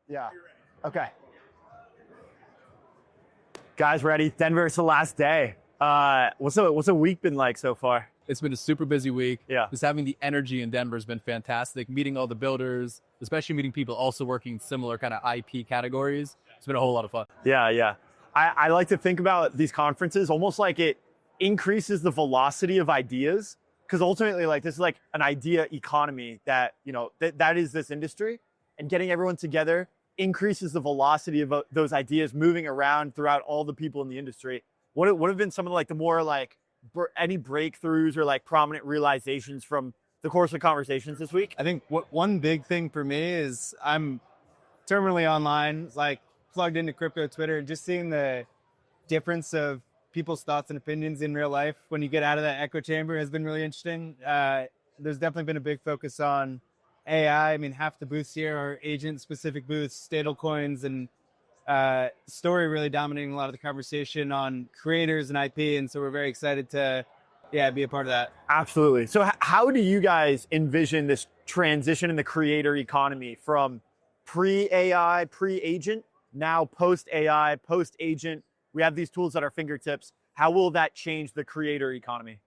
Yeah. Okay. Guys, ready? Denver, it's the last day. What's a week been like so far? It's been a super busy week. Yeah. Just having the energy in Denver has been fantastic. Meeting all the builders, especially meeting people also working similar kind of IP categories. It's been a whole lot of fun. Yeah. I like to think about these conferences almost like it increases the velocity of ideas, because ultimately, like, this is like an idea economy that, that is this industry, and getting everyone together increases the velocity of those ideas moving around throughout all the people in the industry. What have been some of like the more like any breakthroughs or like prominent realizations from the course of conversations this week? I think one big thing for me is I'm terminally online, like plugged into crypto Twitter, and just seeing the difference of people's thoughts and opinions in real life when you get out of that echo chamber has been really interesting. There's definitely been a big focus on AI. I mean, half the booths here are agent-specific booths, stablecoins, and Story really dominating a lot of the conversation on creators and IP. And so we're very excited to, be a part of that. Absolutely. So how do you guys envision this transition in the creator economy from pre-AI, pre-agent, now post-AI, post-agent? We have these tools at our fingertips. How will that change the creator economy?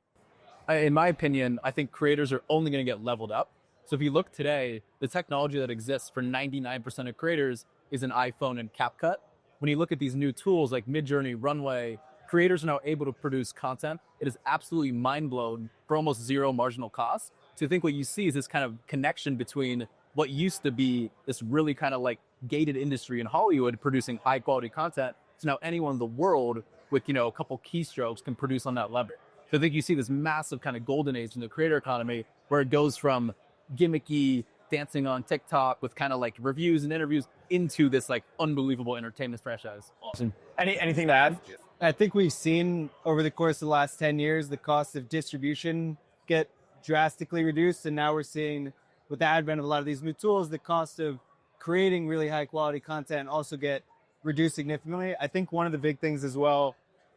In my opinion, I think creators are only going to get leveled up. So if you look today, the technology that exists for 99% of creators is an iPhone and CapCut. When you look at these new tools like Midjourney, Runway, creators are now able to produce content. It is absolutely mind-blowing for almost zero marginal cost. So I think what you see is this kind of connection between what used to be this really kind of like gated industry in Hollywood producing high quality content. So now anyone in the world with, a couple keystrokes can produce on that level. So I think you see this massive kind of golden age in the creator economy where it goes from gimmicky dancing on TikTok with kind of like reviews and interviews into this like unbelievable entertainment franchise. Awesome. Anything to add? I think we've seen over the course of the last 10 years, the cost of distribution get drastically reduced. And now we're seeing with the advent of a lot of these new tools, the cost of creating really high quality content also get reduced significantly. I think one of the big things as well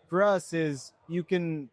for us is you can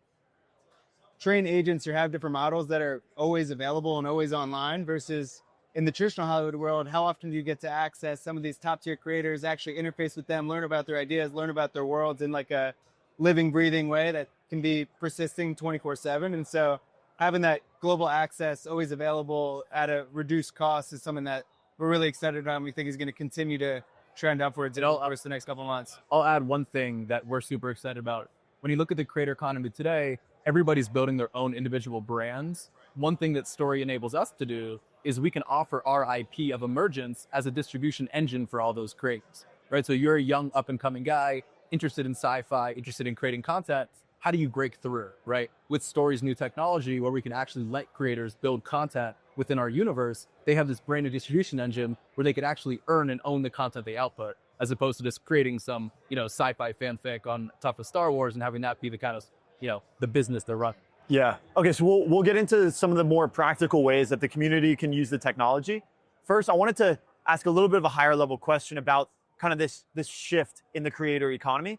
train agents or have different models that are always available and always online versus in the traditional Hollywood world, how often do you get to access some of these top tier creators, actually interface with them, learn about their ideas, learn about their worlds in like a living, breathing way that can be persisting 24/7. And so having that global access always available at a reduced cost is something that we're really excited about and we think is going to continue to trend upwards in the next couple of months. I'll add one thing that we're super excited about. When you look at the creator economy today, everybody's building their own individual brands. One thing that Story enables us to do is we can offer our IP of Emergence as a distribution engine for all those creators, right? So you're a young up and coming guy, interested in sci-fi, interested in creating content. How do you break through, right? With Story's new technology where we can actually let creators build content within our universe, they have this brand new distribution engine where they can actually earn and own the content they output, as opposed to just creating some, sci-fi fanfic on top of Star Wars and having that be the kind of, the business they're running. Yeah. Okay, so we'll get into some of the more practical ways that the community can use the technology. First, I wanted to ask a little bit of a higher level question about kind of this shift in the creator economy.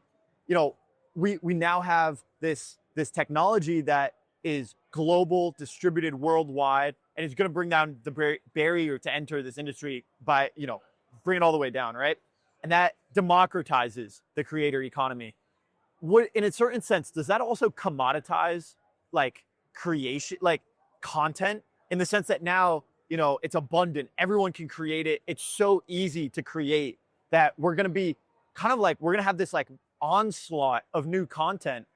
We now have this technology that is global, distributed worldwide, and it's going to bring down the barrier to enter this industry by, bring it all the way down, right? And that democratizes the creator economy. In a certain sense, does that also commoditize like creation, like content, in the sense that now, it's abundant, everyone can create it, it's so easy to create that we're going to be kind of like, we're going to have this like onslaught of new content.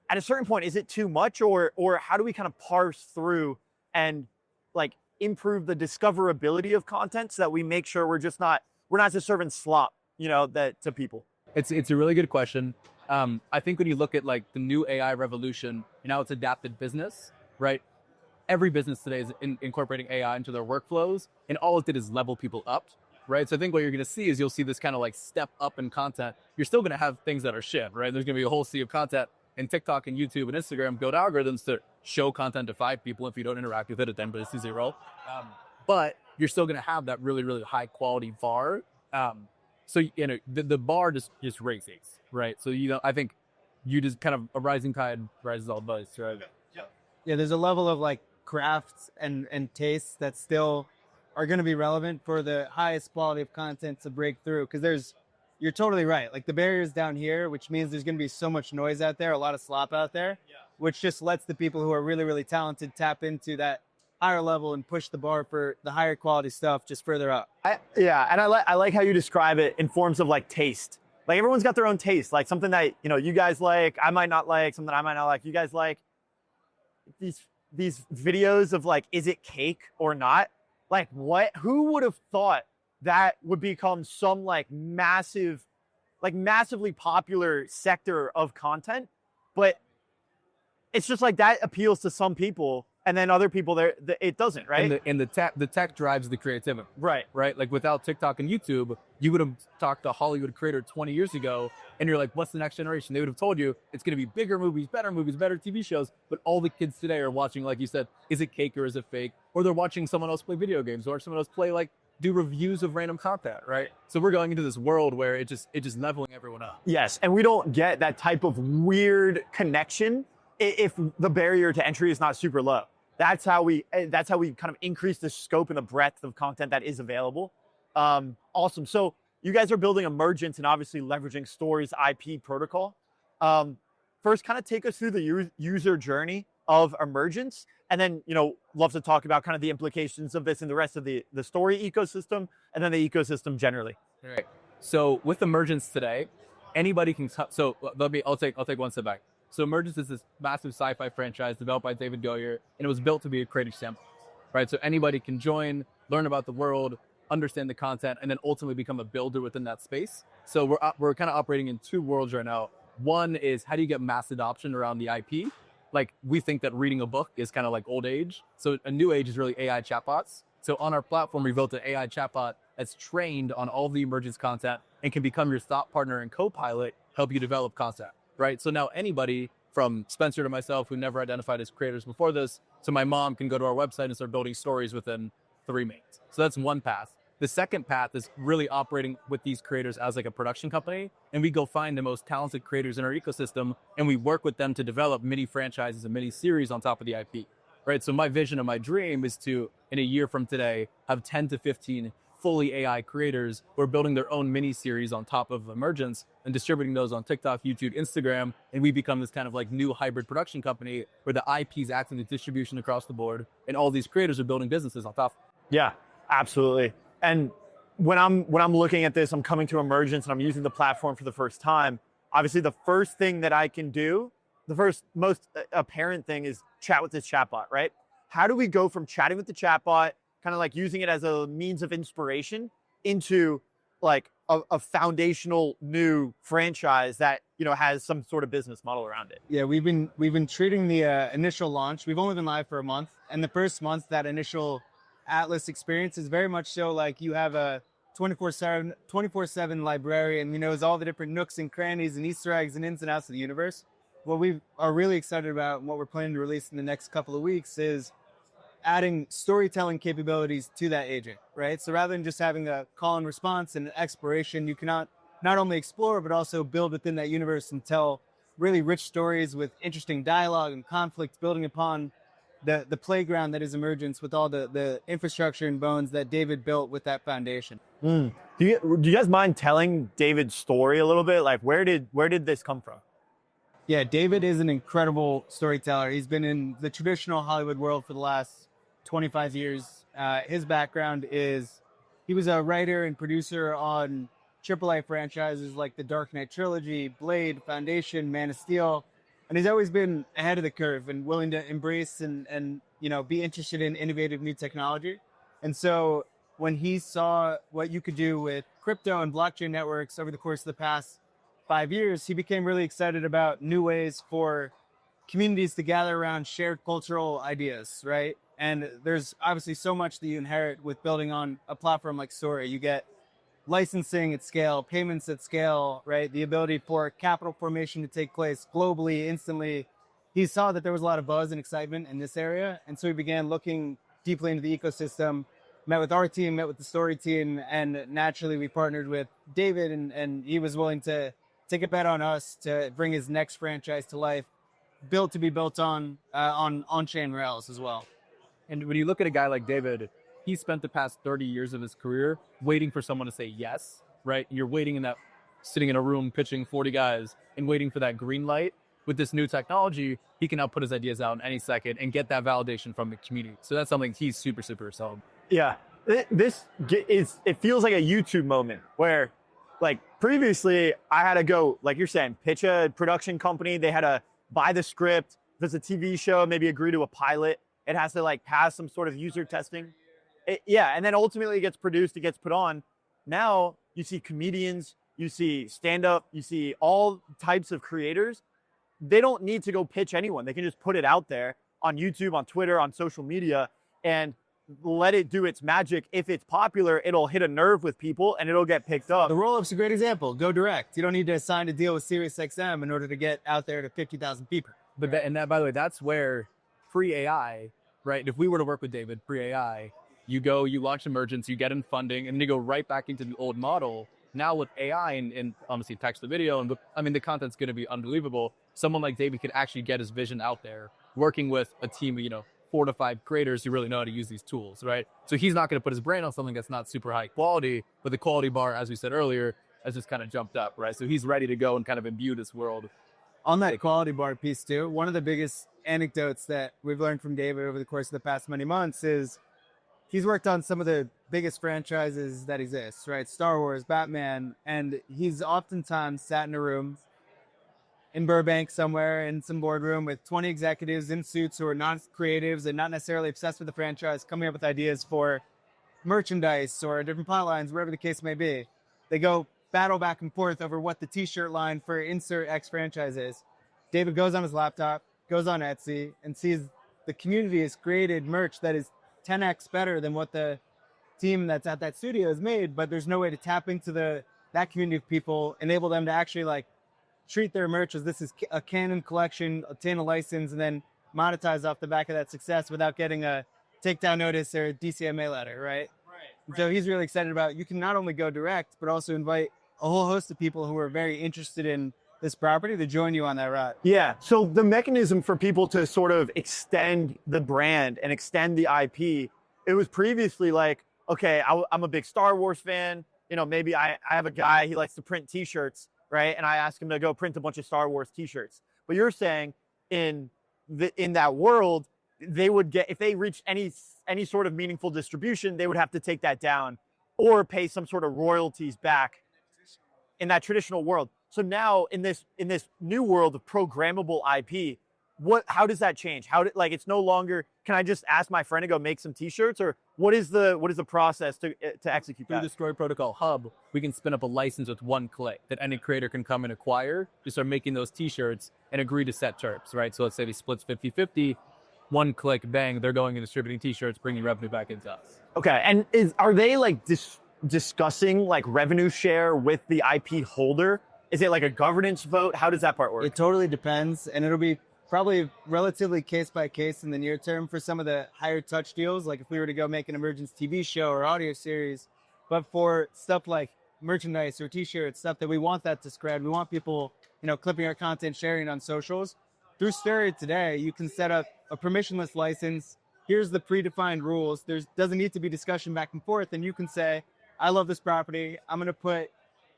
At a certain point, is it too much, or how do we kind of parse through and like improve the discoverability of content so that we make sure we're not just serving slop, that to people? It's a really good question. I think when you look at like the new AI revolution, it's adapted business, right? Every business today is incorporating AI into their workflows, and all it did is level people up, right? So I think what you're going to see is you'll see this kind of like step up in content. You're still going to have things that are shit, right? There's going to be a whole sea of content, and TikTok and YouTube and Instagram build algorithms to show content to 5 people. If you don't interact with it, then it's 0. But you're still going to have that really, really high quality VAR. So, the bar just raises, right? So, I think you just kind of, a rising tide rises all boats, right? Yeah, there's a level of like crafts and tastes that still are going to be relevant for the highest quality of content to break through. Because you're totally right. Like the barrier's down here, which means there's going to be so much noise out there, a lot of slop out there, which just lets the people who are really, really talented tap into that higher level and push the bar for the higher quality stuff just further up. And I like how you describe it in forms of like taste. Like everyone's got their own taste, like something that, you know, you guys like, I might not like, something I might not like, you guys like. These videos of like, is it cake or not? Like what, who would have thought that would become some like massively popular sector of content? But it's just like that appeals to some people, and then other people it doesn't, right? And the tech drives the creativity. Right. Like without TikTok and YouTube, you would have talked to a Hollywood creator 20 years ago, and you're like, what's the next generation? They would have told you it's going to be bigger movies, better TV shows. But all the kids today are watching, like you said, is it cake or is it fake? Or they're watching someone else play video games, or someone else do reviews of random content, right? So we're going into this world where it's just leveling everyone up. Yes, and we don't get that type of weird connection if the barrier to entry is not super low. That's how we kind of increase the scope and the breadth of content that is available. Awesome. So you guys are building Emergence and obviously leveraging Stories IP protocol. First, kind of take us through the user journey of Emergence, and then, you know, love to talk about kind of the implications of this in the rest of the Story ecosystem, and then the ecosystem generally. All right. So with Emergence today, anybody can. I'll take one step back. So Emergence is this massive sci-fi franchise developed by David Goyer, and it was built to be a creative sample, right? So anybody can join, learn about the world, understand the content, and then ultimately become a builder within that space. So we're kind of operating in two worlds right now. One is, how do you get mass adoption around the IP? Like, we think that reading a book is kind of like old age. So a new age is really AI chatbots. So on our platform, we built an AI chatbot that's trained on all the Emergence content and can become your thought partner and co-pilot, help you develop content, right? So now anybody from Spencer to myself who never identified as creators before this, so my mom can go to our website and start building stories within 3 minutes. So that's one path. The second path is really operating with these creators as like a production company, and we go find the most talented creators in our ecosystem, and we work with them to develop mini franchises and mini series on top of the IP, right? So my vision and my dream is to, in a year from today, have 10 to 15 fully AI creators who are building their own mini series on top of Emergence and distributing those on TikTok, YouTube, Instagram, and we become this kind of like new hybrid production company where the IPs act in the distribution across the board, and all these creators are building businesses on top. Yeah, absolutely. And when I'm looking at this, I'm coming to Emergence and I'm using the platform for the first time. Obviously, the first thing that I can do, the first most apparent thing, is chat with this chatbot, right? How do we go from chatting with the chatbot, kind of like using it as a means of inspiration, into like a foundational new franchise that, you know, has some sort of business model around it? Yeah, we've been treating the initial launch. We've only been live for a month, and the first month, that initial Atlas experience is very much so like you have a 24/7 librarian who knows all the different nooks and crannies and Easter eggs and ins and outs of the universe. What we are really excited about and what we're planning to release in the next couple of weeks is adding storytelling capabilities to that agent, right? So rather than just having a call and response and exploration, you cannot not only explore, but also build within that universe and tell really rich stories with interesting dialogue and conflict, building upon the playground that is Emergence with all the infrastructure and bones that David built with that foundation. Do you guys mind telling David's story a little bit? Like, where did this come from? Yeah, David is an incredible storyteller. He's been in the traditional Hollywood world for the last 25 years. His background is he was a writer and producer on AAA franchises like the Dark Knight trilogy, Blade, Foundation, Man of Steel. And he's always been ahead of the curve and willing to embrace and you know, be interested in innovative new technology. And so when he saw what you could do with crypto and blockchain networks over the course of the past 5 years, he became really excited about new ways for communities to gather around shared cultural ideas, right? And there's obviously so much that you inherit with building on a platform like Story. You get licensing at scale, payments at scale, right? The ability for capital formation to take place globally, instantly. He saw that there was a lot of buzz and excitement in this area. And so he began looking deeply into the ecosystem, met with our team, met with the Story team, and naturally we partnered with David, and he was willing to take a bet on us to bring his next franchise to life, built to be built on on-chain rails as well. And when you look at a guy like David, he spent the past 30 years of his career waiting for someone to say yes, right? You're sitting in a room pitching 40 guys and waiting for that green light. With this new technology, he can now put his ideas out in any second and get that validation from the community. So that's something he's super, super excited. Yeah, it feels like a YouTube moment where, like, previously I had to go, like you're saying, pitch a production company. They had to buy the script. If it's a TV show, maybe agree to a pilot. It has to like pass some sort of user testing. And then ultimately it gets produced, it gets put on. Now you see comedians, you see stand-up, you see all types of creators. They don't need to go pitch anyone. They can just put it out there on YouTube, on Twitter, on social media, and let it do its magic. If it's popular, it'll hit a nerve with people and it'll get picked up. The roll-up's a great example. Go direct. You don't need to sign a deal with SiriusXM in order to get out there to 50,000 people. But by the way, that's where pre-AI, right? If we were to work with David pre-AI, you go, you launch Emergence, you get in funding, and then you go right back into the old model. Now with AI and obviously text to video, and the content's going to be unbelievable. Someone like David could actually get his vision out there, working with a team of 4 to 5 creators who really know how to use these tools, right? So he's not going to put his brand on something that's not super high quality, but the quality bar, as we said earlier, has just kind of jumped up, right? So he's ready to go and kind of imbue this world. On that quality bar piece too, one of the biggest anecdotes that we've learned from David over the course of the past many months is he's worked on some of the biggest franchises that exist, right? Star Wars, Batman, and he's oftentimes sat in a room in Burbank somewhere in some boardroom with 20 executives in suits who are not creatives and not necessarily obsessed with the franchise, coming up with ideas for merchandise or different plot lines, wherever the case may be. They go battle back and forth over what the t-shirt line for insert X franchise is. David goes on his laptop, goes on Etsy, and sees the community has created merch that is 10x better than what the team that's at that studio has made, but there's no way to tap into that community of people, enable them to actually like treat their merch as this is a Canon collection, obtain a license, and then monetize off the back of that success without getting a takedown notice or a DCMA letter, right? So he's really excited about, you can not only go direct, but also invite a whole host of people who are very interested in this property to join you on that route. Yeah, so the mechanism for people to sort of extend the brand and extend the IP, it was previously like, okay, I'm a big Star Wars fan, maybe I have a guy, he likes to print t-shirts, right? And I ask him to go print a bunch of Star Wars t-shirts. But you're saying in that world, they would get, if they reached any sort of meaningful distribution, they would have to take that down or pay some sort of royalties back in that traditional world. So now in this new world of programmable IP, how does that change? It's no longer, can I just ask my friend to go make some t-shirts, or what is the process to execute that? Through the Story Protocol Hub, we can spin up a license with one click that any creator can come and acquire to start making those t-shirts and agree to set terms, right? So let's say he splits 50-50, one click, bang, they're going and distributing t-shirts, bringing revenue back into us. Okay, and are they like discussing like revenue share with the IP holder? Is it like a governance vote? How does that part work? It totally depends, and it'll be probably relatively case by case in the near term for some of the higher touch deals, like if we were to go make an Emergence TV show or audio series. But for stuff like merchandise or t-shirts, stuff that we want that to spread, we want people, clipping our content, sharing on socials. Through Story today, you can set up a permissionless license. Here's the predefined rules. There doesn't need to be discussion back and forth, and you can say, I love this property. I'm going to put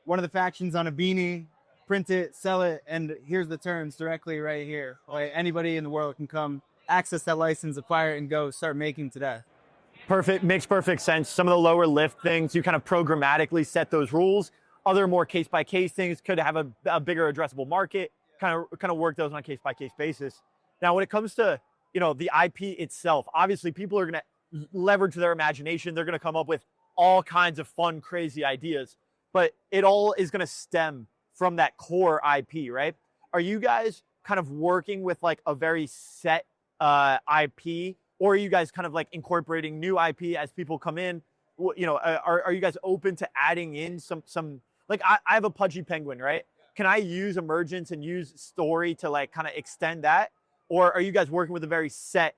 one of the factions on a beanie, print it, sell it, and here's the terms directly right here. Like anybody in the world can come access that license, acquire it, and go start making today. Perfect, makes perfect sense. Some of the lower lift things, you kind of programmatically set those rules. Other more case by case things could have a bigger addressable market, kind of work those on a case by case basis. Now, when it comes to, the IP itself, obviously people are going to leverage their imagination. They're going to come up with all kinds of fun, crazy ideas, but it all is going to stem from that core IP, right? Are you guys kind of working with like a very set IP, or are you guys kind of like incorporating new IP as people come in? Are you guys open to adding in some like I have a pudgy penguin, right? Can I use Emergence and use Story to like kind of extend that? Or are you guys working with a very set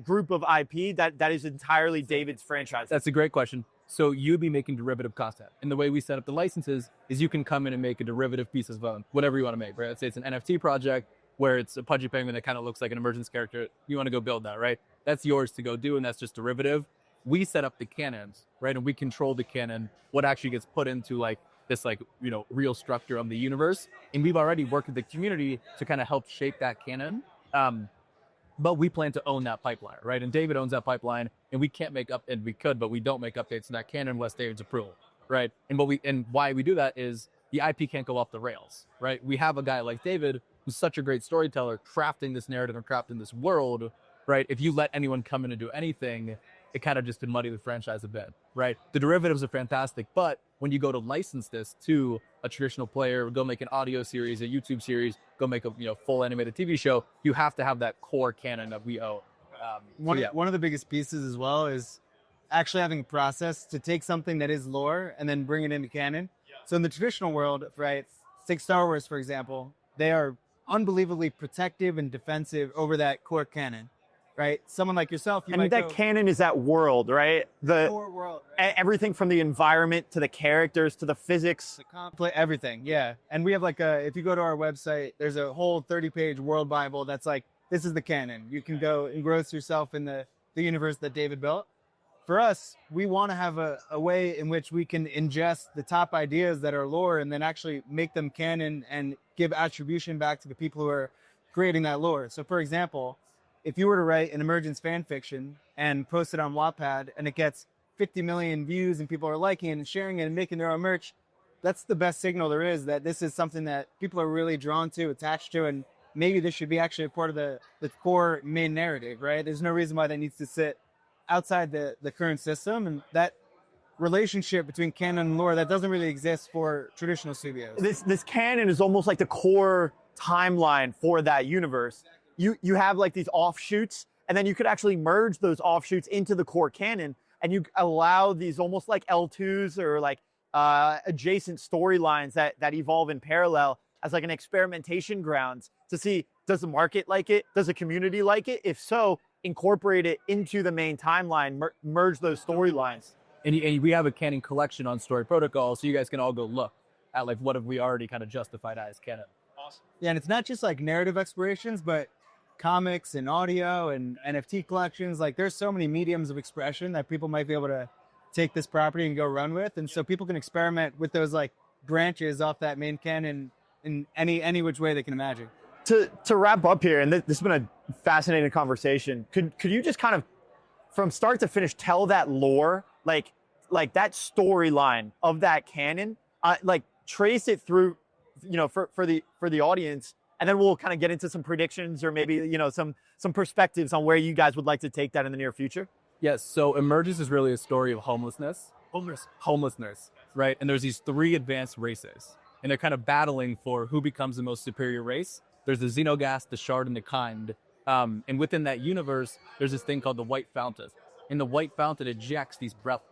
group of IP that is entirely David's franchise? That's a great question. So you'd be making derivative content. And the way we set up the licenses is you can come in and make a derivative piece of whatever you want to make, right? Let's say it's an NFT project where it's a pudgy penguin that kind of looks like an Emergence character. You want to go build that, right? That's yours to go do, and that's just derivative. we set up the canons, right? And we control the canon, what actually gets put into like this like, real structure of the universe. And we've already worked with the community to kind of help shape that canon. But we plan to own that pipeline, right? And David owns that pipeline, and we can't make up, and we could, but we don't make updates to that canon unless David's approval, right? And why we do that is the IP can't go off the rails, right? We have a guy like David who's such a great storyteller, crafting this narrative and crafting this world, right? If you let anyone come in and do anything, it kind of just could muddy the franchise a bit, right? The derivatives are fantastic, but when you go to license this to a traditional player, go make an audio series, a YouTube series, go make a full animated TV show, you have to have that core canon that we own. One of the biggest pieces as well is actually having a process to take something that is lore and then bring it into canon. So in the traditional world, right, take Star Wars, for example, they are unbelievably protective and defensive over that core canon. Right, someone like yourself, that canon is that world, right? The core world, right? Everything from the environment to the characters to the physics, the conflict, everything. Yeah, and we have if you go to our website, there's a whole 30-page world Bible that's like, this is the canon. You can go engross yourself in the universe that David built. For us, we want to have a way in which we can ingest the top ideas that are lore and then actually make them canon and give attribution back to the people who are creating that lore. So, for example, if you were to write an Emergence fan fiction and post it on Wattpad and it gets 50 million views and people are liking it and sharing it and making their own merch, that's the best signal there is that this is something that people are really drawn to, attached to, and maybe this should be actually a part of the core main narrative, right? There's no reason why that needs to sit outside the current system, and that relationship between canon and lore, that doesn't really exist for traditional studios. This canon is almost like the core timeline for that universe. You have like these offshoots, and then you could actually merge those offshoots into the core canon, and you allow these almost like L2s or like adjacent storylines that evolve in parallel as like an experimentation grounds to see, does the market like it? Does the community like it? If so, incorporate it into the main timeline, merge those storylines. And we have a canon collection on Story Protocol, so you guys can all go look at like what have we already kind of justified as canon. Awesome. Yeah, and it's not just like narrative explorations, but comics and audio and NFT collections. Like there's so many mediums of expression that people might be able to take this property and go run with. And so people can experiment with those like branches off that main canon in any which way they can imagine. To wrap up here, and this has been a fascinating conversation, could you just kind of from start to finish tell that lore, like that storyline of that canon, like trace it through, for the audience, and then we'll kind of get into some predictions or maybe, some perspectives on where you guys would like to take that in the near future? Yes. So Emergence is really a story of homelessness, right? And there's these 3 advanced races, and they're kind of battling for who becomes the most superior race. There's the Xenogast, the Shard, and the Kind. And within that universe, there's this thing called the White Fountain. And the White Fountain ejects these relics.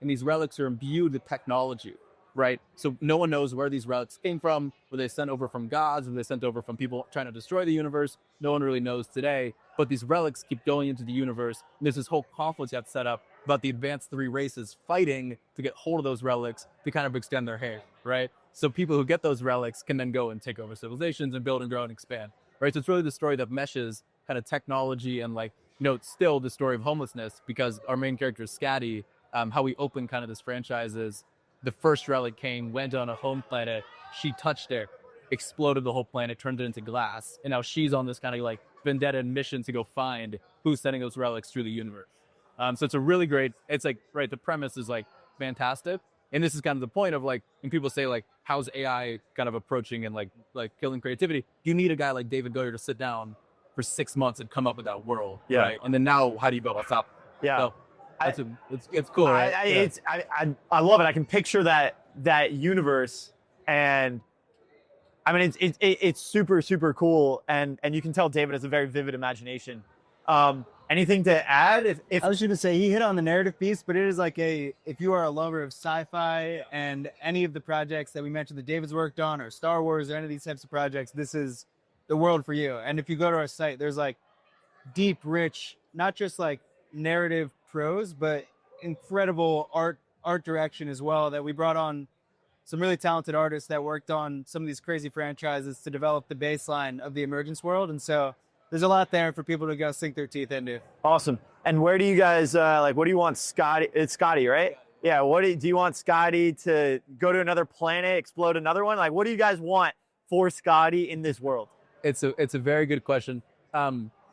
And these relics are imbued with technology, right? So no one knows where these relics came from. Were they sent over from gods? Were they sent over from people trying to destroy the universe? No one really knows today. But these relics keep going into the universe. And there's this whole conflict you have set up about the advanced 3 races fighting to get hold of those relics to kind of extend their hair, right? So people who get those relics can then go and take over civilizations and build and grow and expand, right? So it's really the story that meshes kind of technology and it's still the story of homelessness, because our main character is Scatty. How we open kind of this franchise is the first relic came, went on a home planet, she touched it, exploded the whole planet, turned it into glass, and now she's on this kind of like vendetta mission to go find who's sending those relics through the universe. So it's a really great, it's like, right, the premise is like fantastic. And this is kind of the point of like, when people say like, how's AI kind of approaching and like killing creativity? You need a guy like David Goyer to sit down for 6 months and come up with that world, right? And then now, how do you build on top? Yeah. So it's cool, right? I love it. I can picture that universe, and I mean it's super, super cool, and you can tell David has a very vivid imagination. Anything to add? If I was going to say, he hit on the narrative piece, but it is like if you are a lover of sci-fi and any of the projects that we mentioned that David's worked on, or Star Wars, or any of these types of projects, this is the world for you. And if you go to our site, there's like deep, rich, not just like narrative prose, but incredible art direction as well, that we brought on some really talented artists that worked on some of these crazy franchises to develop the baseline of the Emergence world. And so there's a lot there for people to go sink their teeth into. Awesome. And where do you guys like? What do you want, Scotty? It's Scotty, right? Yeah. What do you want Scotty to go to another planet, explode another one? Like, what do you guys want for Scotty in this world? It's a very good question.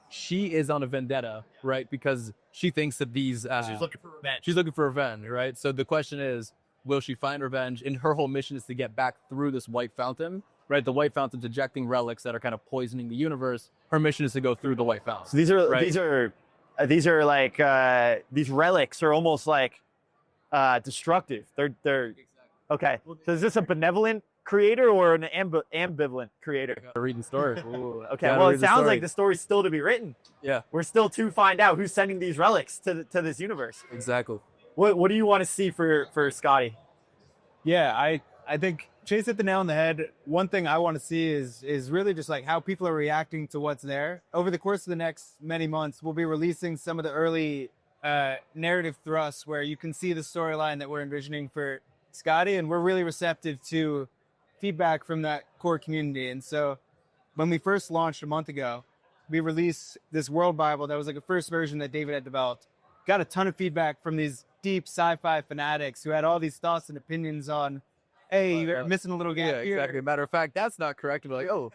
She is on a vendetta, right? Because she thinks that these She's looking for revenge. she's looking for revenge, right? So the question is, will she find revenge? And her whole mission is to get back through this white fountain, right? The white fountain's ejecting relics that are kind of poisoning the universe. Her mission is to go through the white fountain. So these are right? these are like these relics are almost like destructive. They're okay. So is this a benevolent creator or an ambivalent creator? Gotta read the story. Ooh, okay. Gotta Well, read it the sounds story. like the story's still to be written. Yeah, We're still to find out who's sending these relics to this universe. exactly. What do you want to see for Scotty? Yeah, I think Chase hit the nail on the head. One thing I want to see is really just like how people are reacting to what's there. Over the course of the next many months, we'll be releasing some of the early narrative thrusts where you can see the storyline that we're envisioning for Scotty, and we're really receptive to feedback from that core community. And so when we first launched a month ago, we released this world Bible that was like a first version that David had developed. Got a ton of feedback from these deep sci-fi fanatics who had all these thoughts and opinions on, hey, you're missing a little gap Yeah, here. exactly. Matter of fact, that's not correct. And we're like, oh,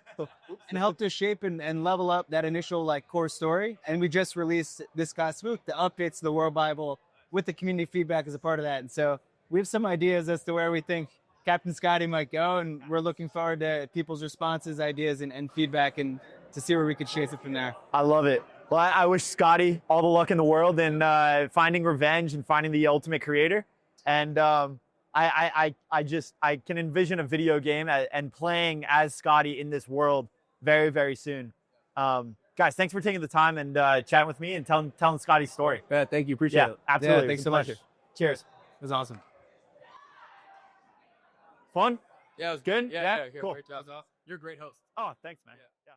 And helped us shape and level up that initial like core story. And we just released this Spook, the updates to the World Bible with the community feedback as a part of that. And so we have some ideas as to where we think Captain Scotty might go, and we're looking forward to people's responses, ideas, and feedback, and to see where we could chase it from there. I love it. Well, I wish Scotty all the luck in the world in finding revenge and finding the ultimate creator. And I can envision a video game and playing as Scotty in this world very, very soon. Guys, thanks for taking the time and chatting with me and telling Scotty's story. yeah, thank you. Appreciate it. Absolutely. Yeah, thanks It was so a much. pleasure. Cheers. It was awesome. Fun? Yeah, it was Good? Yeah, Yeah? yeah, Cool. Great job. You're a great host. Oh, thanks, man. Yeah. Yeah.